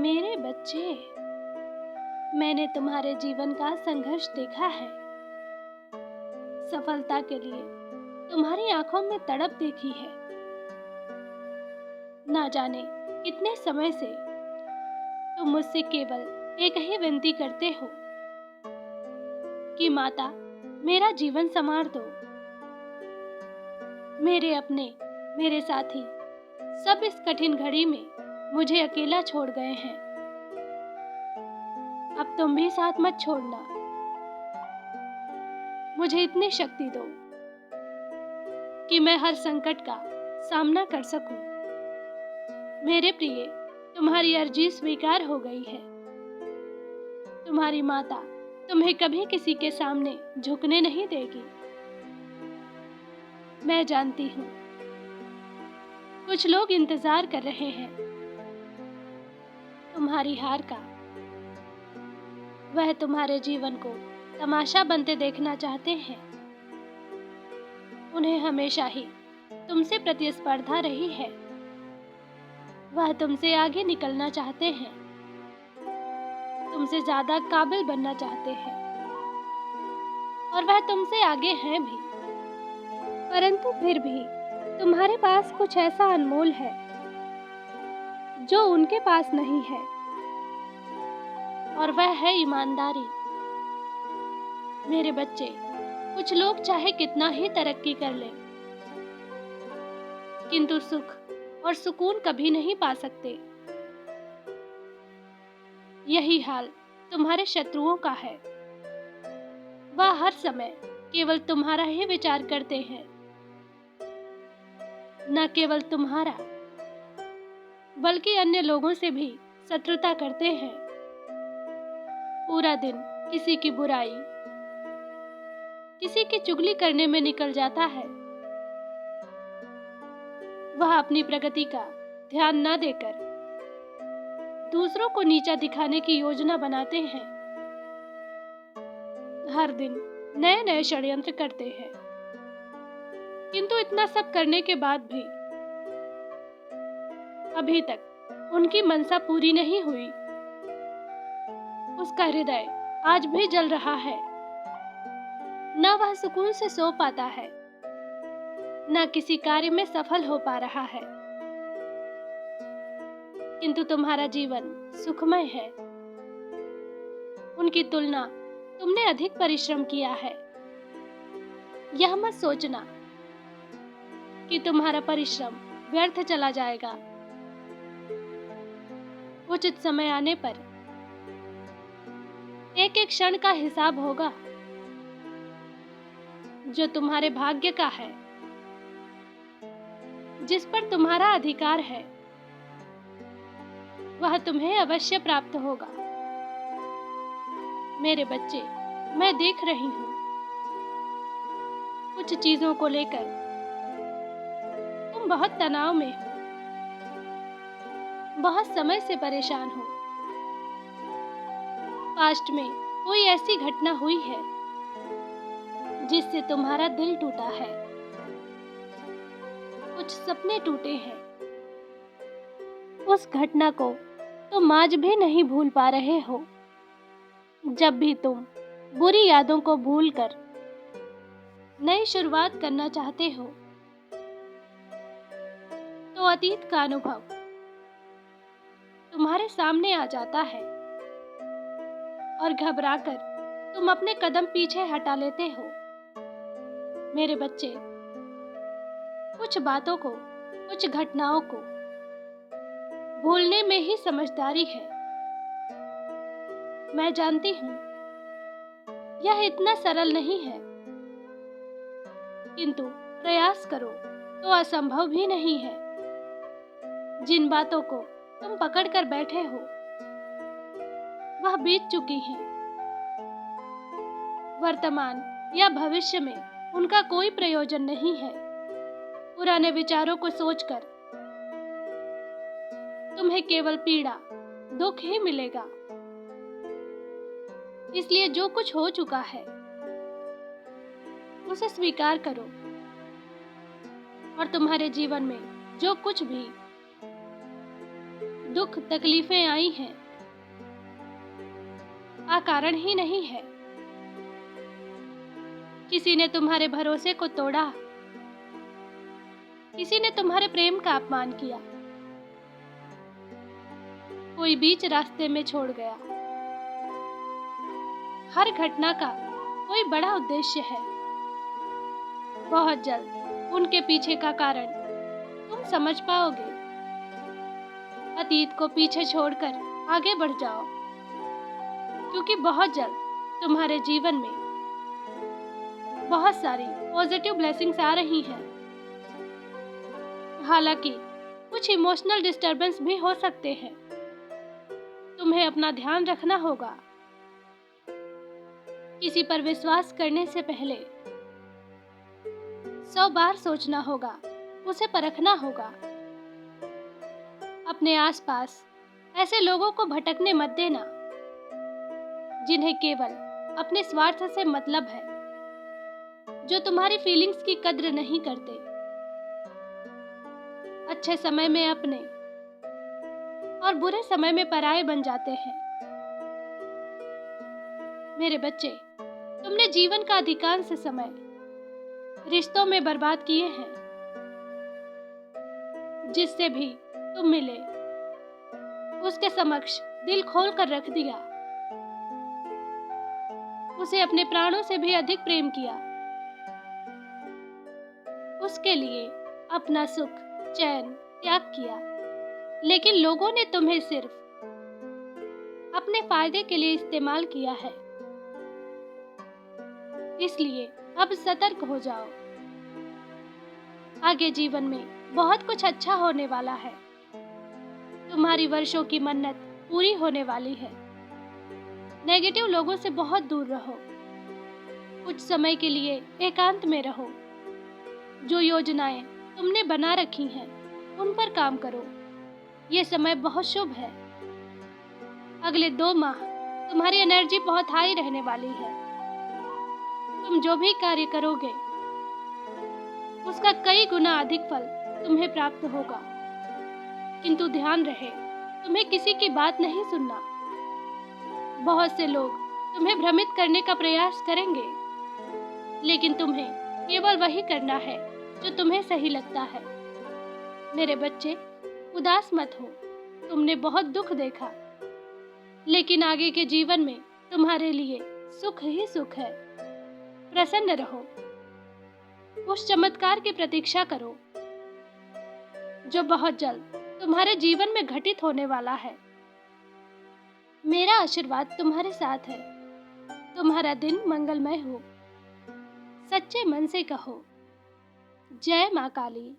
मेरे बच्चे, मैंने तुम्हारे जीवन का संघर्ष देखा है। सफलता के लिए तुम्हारी आंखों में तड़प देखी है। ना जाने कितने समय से तुम मुझसे केवल एक ही विनती करते हो कि माता, मेरा जीवन संवार दो। मेरे अपने, मेरे साथी सब इस कठिन घड़ी में मुझे अकेला छोड़ गए हैं। अब तुम भी साथ मत छोड़ना। मुझे इतनी शक्ति दो कि मैं हर संकट का सामना कर सकूं। मेरे प्रिय, तुम्हारी अर्जी स्वीकार हो गई है। तुम्हारी माता तुम्हें कभी किसी के सामने झुकने नहीं देगी। मैं जानती हूँ कुछ लोग इंतजार कर रहे हैं तुम्हारी हार का। वह तुम्हारे जीवन को तमाशा बनते देखना चाहते हैं। उन्हें हमेशा ही तुमसे प्रतिस्पर्धा रही है। वह तुमसे आगे निकलना चाहते हैं, तुमसे ज्यादा काबिल बनना चाहते हैं, और वह तुमसे आगे हैं भी। परंतु फिर भी तुम्हारे पास कुछ ऐसा अनमोल है जो उनके पास नहीं है, और वह है ईमानदारी। मेरे बच्चे, कुछ लोग चाहे कितना ही तरक्की कर लें, किंतु सुख और सुकून कभी नहीं पा सकते। यही हाल तुम्हारे शत्रुओं का है। वह हर समय केवल तुम्हारा ही विचार करते हैं। न केवल तुम्हारा, बल्कि अन्य लोगों से भी शत्रुता करते हैं। पूरा दिन किसी की बुराई, किसी की चुगली करने में निकल जाता है। वह अपनी प्रगति का ध्यान न देकर दूसरों को नीचा दिखाने की योजना बनाते हैं। हर दिन नए नए षड्यंत्र करते हैं, किंतु इतना सब करने के बाद भी अभी तक उनकी मनसा पूरी नहीं हुई। उसका हृदय आज भी जल रहा है। न वह सुकून से सो पाता है, न किसी कार्य में सफल हो पा रहा है। किंतु तुम्हारा जीवन सुखमय है। उनकी तुलना तुमने अधिक परिश्रम किया है। यह मत सोचना कि तुम्हारा परिश्रम व्यर्थ चला जाएगा। उचित समय आने पर एक एक क्षण का हिसाब होगा। जो तुम्हारे भाग्य का है, जिस पर तुम्हारा अधिकार है, वह तुम्हें अवश्य प्राप्त होगा। मेरे बच्चे, मैं देख रही हूँ कुछ चीजों को लेकर तुम बहुत तनाव में हो, बहुत समय से परेशान हो। पास्ट में कोई ऐसी घटना हुई है जिससे तुम्हारा दिल टूटा है। कुछ सपने टूटे हैं। उस घटना को तुम आज भी नहीं भूल पा रहे हो। जब भी तुम बुरी यादों को भूलकर नई शुरुआत करना चाहते हो, तो अतीत का अनुभव तुम्हारे सामने आ जाता है और घबराकर तुम अपने कदम पीछे हटा लेते हो। मेरे बच्चे, कुछ बातों को, कुछ घटनाओं को भूलने में ही समझदारी है। मैं जानती हूँ यह इतना सरल नहीं है, किंतु प्रयास करो तो असंभव भी नहीं है। जिन बातों को तुम पकड़ कर बैठे हो, वह बीत चुकी हैं। वर्तमान या भविष्य में उनका कोई प्रयोजन नहीं है। पुराने विचारों को सोचकर तुम्हें केवल पीड़ा, दुख ही मिलेगा। इसलिए जो कुछ हो चुका है, उसे स्वीकार करो, और तुम्हारे जीवन में जो कुछ भी दुख तकलीफें आई हैं, अकारण ही नहीं है। किसी ने तुम्हारे भरोसे को तोड़ा, किसी ने तुम्हारे प्रेम का अपमान किया, कोई बीच रास्ते में छोड़ गया। हर घटना का कोई बड़ा उद्देश्य है। बहुत जल्द उनके पीछे का कारण तुम समझ पाओगे। अतीत को पीछे छोड़कर आगे बढ़ जाओ, क्योंकि बहुत जल्द तुम्हारे जीवन में बहुत सारी पॉजिटिव ब्लेसिंग्स आ रही हैं। हालांकि कुछ इमोशनल डिस्टर्बेंस भी हो सकते हैं। तुम्हें अपना ध्यान रखना होगा। किसी पर विश्वास करने से पहले 100 बार सोचना होगा, उसे परखना होगा। अपने आसपास ऐसे लोगों को भटकने मत देना जिन्हें केवल अपने स्वार्थ से मतलब है, जो तुम्हारी फीलिंग्स की कद्र नहीं करते। अच्छे समय में अपने और बुरे समय में पराये बन जाते हैं। मेरे बच्चे, तुमने जीवन का अधिकांश समय रिश्तों में बर्बाद किए हैं। जिससे भी तुम मिले उसके समक्ष दिल खोल कर रख दिया, उसे अपने प्राणों से भी अधिक प्रेम किया, उसके लिए अपना सुख चैन त्याग किया। लेकिन लोगों ने तुम्हें सिर्फ अपने फायदे के लिए इस्तेमाल किया है। इसलिए अब सतर्क हो जाओ। आगे जीवन में बहुत कुछ अच्छा होने वाला है। तुम्हारी वर्षों की मन्नत पूरी होने वाली है। नेगेटिव लोगों से बहुत दूर रहो। कुछ समय के लिए एकांत में रहो। जो योजनाएं तुमने बना रखी हैं उन पर काम करो। ये समय बहुत शुभ है। अगले 2 माह तुम्हारी एनर्जी बहुत हाई रहने वाली है। तुम जो भी कार्य करोगे उसका कई गुना अधिक फल तुम्हें प्राप्त होगा। किंतु ध्यान रहे, तुम्हें किसी की बात नहीं सुनना। बहुत से लोग तुम्हें भ्रमित करने का प्रयास करेंगे, लेकिन तुम्हें केवल वही करना है जो तुम्हें सही लगता है। मेरे बच्चे, उदास मत हो। तुमने बहुत दुख देखा, लेकिन आगे के जीवन में तुम्हारे लिए सुख ही सुख है। प्रसन्न रहो। उस चमत्कार की प्रतीक्षा करो जो बहुत जल्द तुम्हारे जीवन में घटित होने वाला है। मेरा आशीर्वाद तुम्हारे साथ है। तुम्हारा दिन मंगलमय हो। सच्चे मन से कहो, जय मां काली।